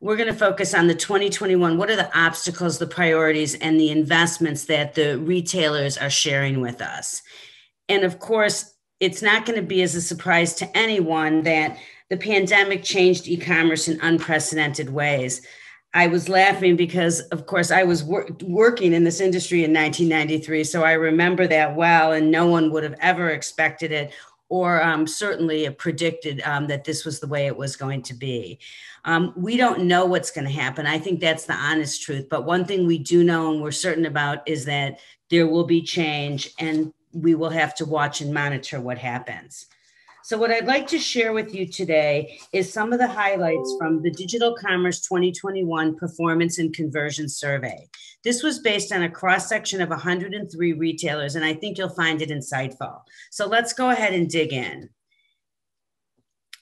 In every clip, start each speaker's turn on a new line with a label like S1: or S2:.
S1: We're going to focus on the 2021. What are the obstacles, the priorities, and the investments that the retailers are sharing with us? And of course, it's not going to be as a surprise to anyone that the pandemic changed e-commerce in unprecedented ways. I was laughing because, of course, I was working in this industry in 1993, so I remember that well, and no one would have ever expected it or certainly predicted that this was the way it was going to be. We don't know what's going to happen. I think that's the honest truth. But one thing we do know and we're certain about is that there will be change, and we will have to watch and monitor what happens. So what I'd like to share with you today is some of the highlights from the Digital Commerce 2021 Performance and Conversion Survey. This was based on a cross-section of 103 retailers, and I think you'll find it insightful. So let's go ahead and dig in.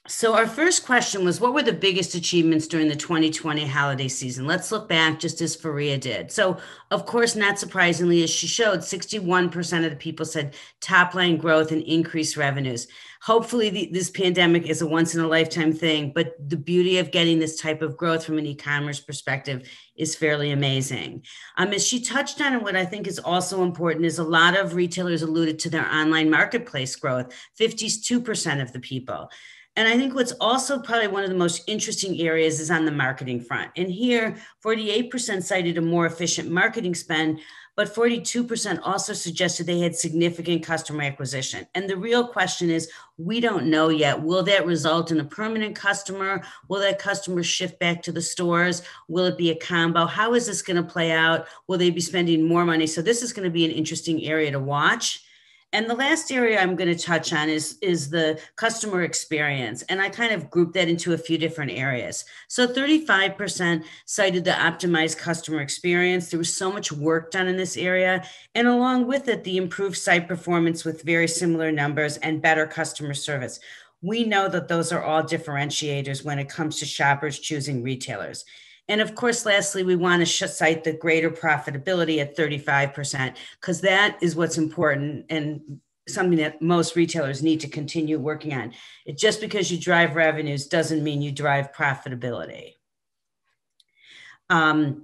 S1: So our first question was, what were the biggest achievements during the 2020 holiday season? Let's look back just as Faria did. So of course, not surprisingly, as she showed, 61% of the people said top line growth and increased revenues. Hopefully this pandemic is a once in a lifetime thing, but the beauty of getting this type of growth from an e-commerce perspective is fairly amazing. As she touched on, and what I think is also important is a lot of retailers alluded to their online marketplace growth, 52% of the people. And I think what's also probably one of the most interesting areas is on the marketing front. And here, 48% cited a more efficient marketing spend, but 42% also suggested they had significant customer acquisition. And the real question is, we don't know yet. Will that result in a permanent customer? Will that customer shift back to the stores? Will it be a combo? How is this going to play out? Will they be spending more money? So this is going to be an interesting area to watch. And the last area I'm going to touch on is the customer experience. And I kind of grouped that into a few different areas. So 35% cited the optimized customer experience. There was so much work done in this area. And along with it, the improved site performance with very similar numbers and better customer service. We know that those are all differentiators when it comes to shoppers choosing retailers. And of course, lastly, we want to cite the greater profitability at 35%, because that is what's important and something that most retailers need to continue working on. Just because you drive revenues doesn't mean you drive profitability. All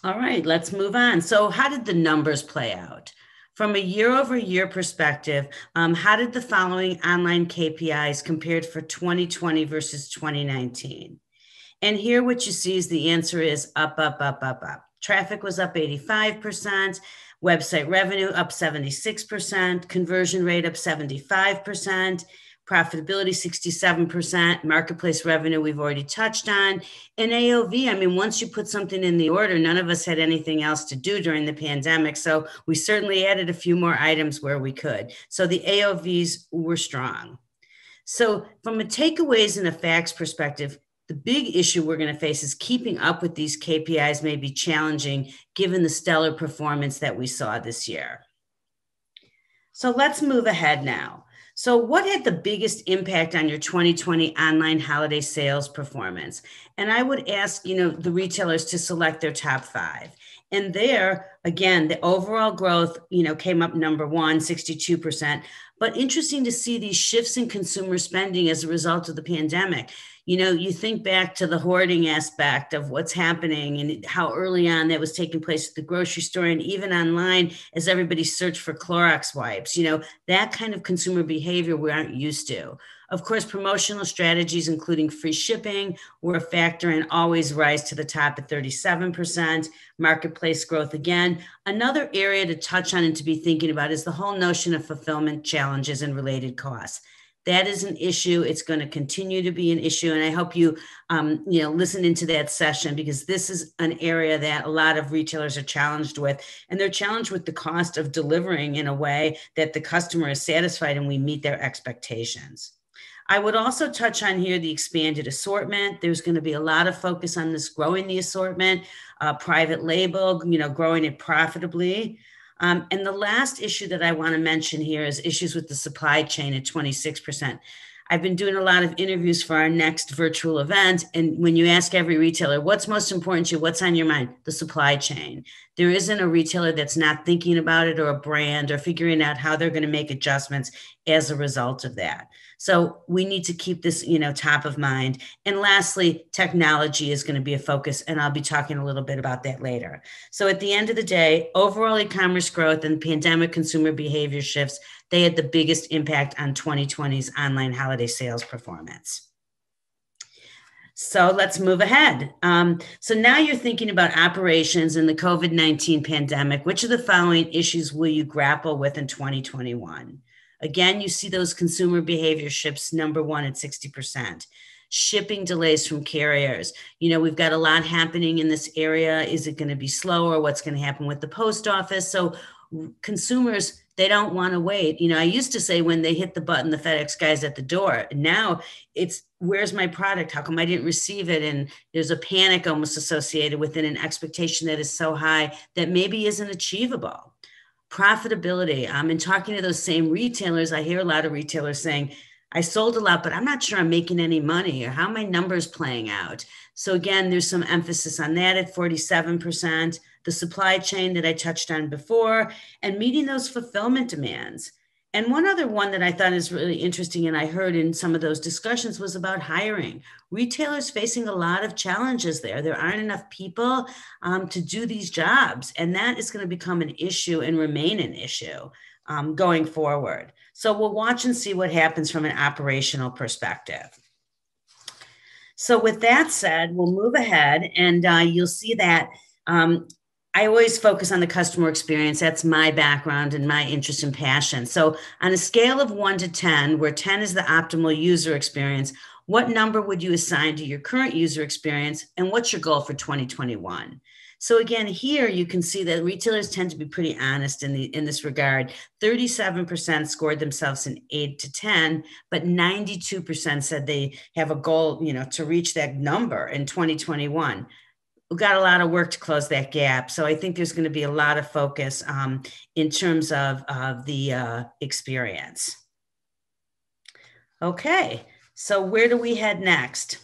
S1: right, let's move on. So how did the numbers play out? From a year-over-year perspective, how did the following online KPIs compared for 2020 versus 2019? And here what you see is the answer is up, up, up, up, up. Traffic was up 85%, website revenue up 76%, conversion rate up 75%, profitability 67%, marketplace revenue we've already touched on, and AOV, I mean, once you put something in the order, none of us had anything else to do during the pandemic, so we certainly added a few more items where we could. So the AOVs were strong. So from a takeaways and a facts perspective, the big issue we're going to face is keeping up with these KPIs may be challenging given the stellar performance that we saw this year. So let's move ahead now. So what had the biggest impact on your 2020 online holiday sales performance? And I would ask, the retailers to select their top 5. And there, again, the overall growth, came up number 1, 62%. But interesting to see these shifts in consumer spending as a result of the pandemic. You think back to the hoarding aspect of what's happening and how early on that was taking place at the grocery store and even online as everybody searched for Clorox wipes, that kind of consumer behavior we aren't used to. Of course, promotional strategies, including free shipping, were a factor and always rise to the top at 37%. Marketplace growth again. Another area to touch on and to be thinking about is the whole notion of fulfillment challenges and related costs. That is an issue. It's going to continue to be an issue. And I hope you, listen into that session, because this is an area that a lot of retailers are challenged with. And they're challenged with the cost of delivering in a way that the customer is satisfied and we meet their expectations. I would also touch on here the expanded assortment. There's going to be a lot of focus on this, growing the assortment, private label, growing it profitably. And the last issue that I want to mention here is issues with the supply chain at 26%. I've been doing a lot of interviews for our next virtual event. And when you ask every retailer, what's most important to you, what's on your mind? The supply chain. There isn't a retailer that's not thinking about it, or a brand, or figuring out how they're going to make adjustments as a result of that. So we need to keep this, top of mind. And lastly, technology is going to be a focus, and I'll be talking a little bit about that later. So at the end of the day, overall e-commerce growth and pandemic consumer behavior shifts, they had the biggest impact on 2020's online holiday sales performance. So let's move ahead. So now you're thinking about operations in the COVID-19 pandemic. Which of the following issues will you grapple with in 2021? Again, you see those consumer behavior shifts, number one at 60%. Shipping delays from carriers. We've got a lot happening in this area. Is it going to be slower? What's going to happen with the post office? So consumers, they don't want to wait. I used to say when they hit the button, the FedEx guy's at the door. Now it's, where's my product? How come I didn't receive it? And there's a panic almost associated with it, an expectation that is so high that maybe isn't achievable. Profitability. In talking to those same retailers, I hear a lot of retailers saying, I sold a lot, but I'm not sure I'm making any money, or how are my numbers playing out? So again, there's some emphasis on that at 47%. The supply chain that I touched on before, and meeting those fulfillment demands. And one other one that I thought is really interesting, and I heard in some of those discussions, was about hiring. Retailers facing a lot of challenges there. There aren't enough people to do these jobs, and that is going to become an issue and remain an issue going forward. So we'll watch and see what happens from an operational perspective. So with that said, we'll move ahead, and you'll see that I always focus on the customer experience. That's my background and my interest and passion. So on a scale of 1 to 10, where 10 is the optimal user experience, what number would you assign to your current user experience, and what's your goal for 2021? So again, here you can see that retailers tend to be pretty honest in this regard. 37% scored themselves an 8 to 10, but 92% said they have a goal, to reach that number in 2021. We've got a lot of work to close that gap. So I think there's going to be a lot of focus in terms of the experience. Okay, so where do we head next?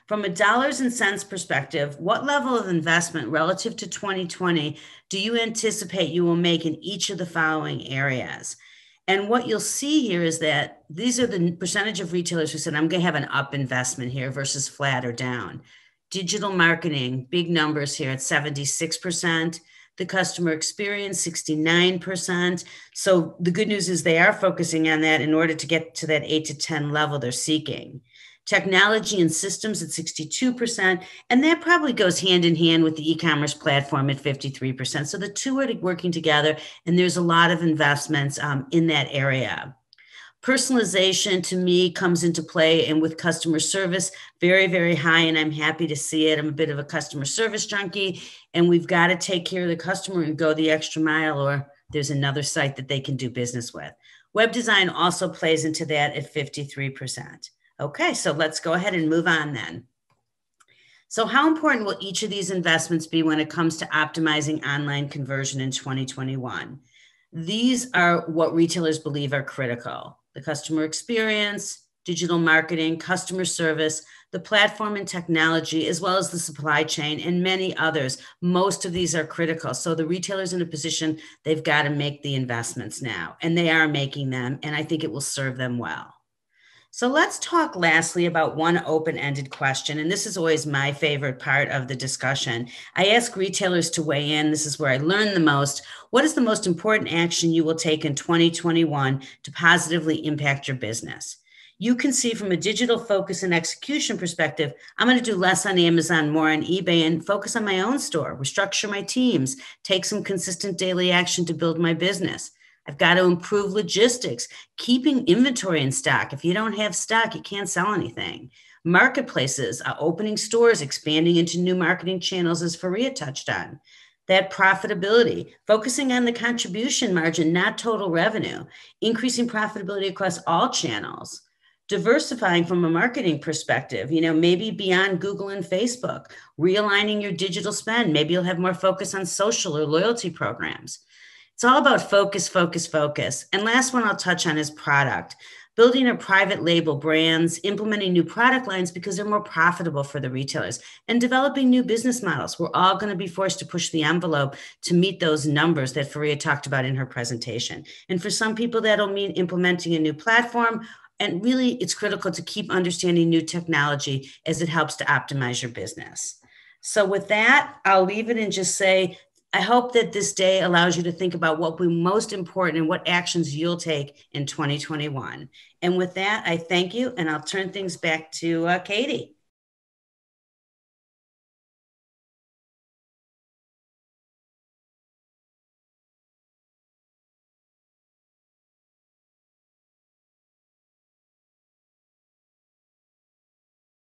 S1: From a dollars and cents perspective, what level of investment relative to 2020 do you anticipate you will make in each of the following areas? And what you'll see here is that these are the percentage of retailers who said, I'm going to have an up investment here versus flat or down. Digital marketing, big numbers here at 76%. The customer experience, 69%. So the good news is they are focusing on that in order to get to that 8 to 10 level they're seeking. Technology and systems at 62%. And that probably goes hand in hand with the e-commerce platform at 53%. So the two are working together, and there's a lot of investments in that area. Personalization to me comes into play, and with customer service, very, very high, and I'm happy to see it. I'm a bit of a customer service junkie, and we've got to take care of the customer and go the extra mile, or there's another site that they can do business with. Web design also plays into that at 53%. Okay, so let's go ahead and move on then. So how important will each of these investments be when it comes to optimizing online conversion in 2021? These are what retailers believe are critical: the customer experience, digital marketing, customer service, the platform and technology, as well as the supply chain, and many others. Most of these are critical. So the retailer's in a position, they've got to make the investments now, and they are making them, and I think it will serve them well. So let's talk lastly about one open-ended question, and this is always my favorite part of the discussion. I ask retailers to weigh in. This is where I learn the most. What is the most important action you will take in 2021 to positively impact your business? You can see from a digital focus and execution perspective, I'm going to do less on Amazon, more on eBay, and focus on my own store, restructure my teams, take some consistent daily action to build my business. I've got to improve logistics, keeping inventory in stock. If you don't have stock, you can't sell anything. Marketplaces, opening stores, expanding into new marketing channels, as Faria touched on. That profitability, focusing on the contribution margin, not total revenue, increasing profitability across all channels. Diversifying from a marketing perspective, maybe beyond Google and Facebook, realigning your digital spend. Maybe you'll have more focus on social or loyalty programs. It's all about focus, focus, focus. And last one I'll touch on is product. Building a private label brands, implementing new product lines because they're more profitable for the retailers, and developing new business models. We're all going to be forced to push the envelope to meet those numbers that Faria talked about in her presentation. And for some people, that'll mean implementing a new platform And really, it's critical to keep understanding new technology as it helps to optimize your business. So with that, I'll leave it and just say, I hope that this day allows you to think about what will be most important and what actions you'll take in 2021. And with that, I thank you, and I'll turn things back to Katie.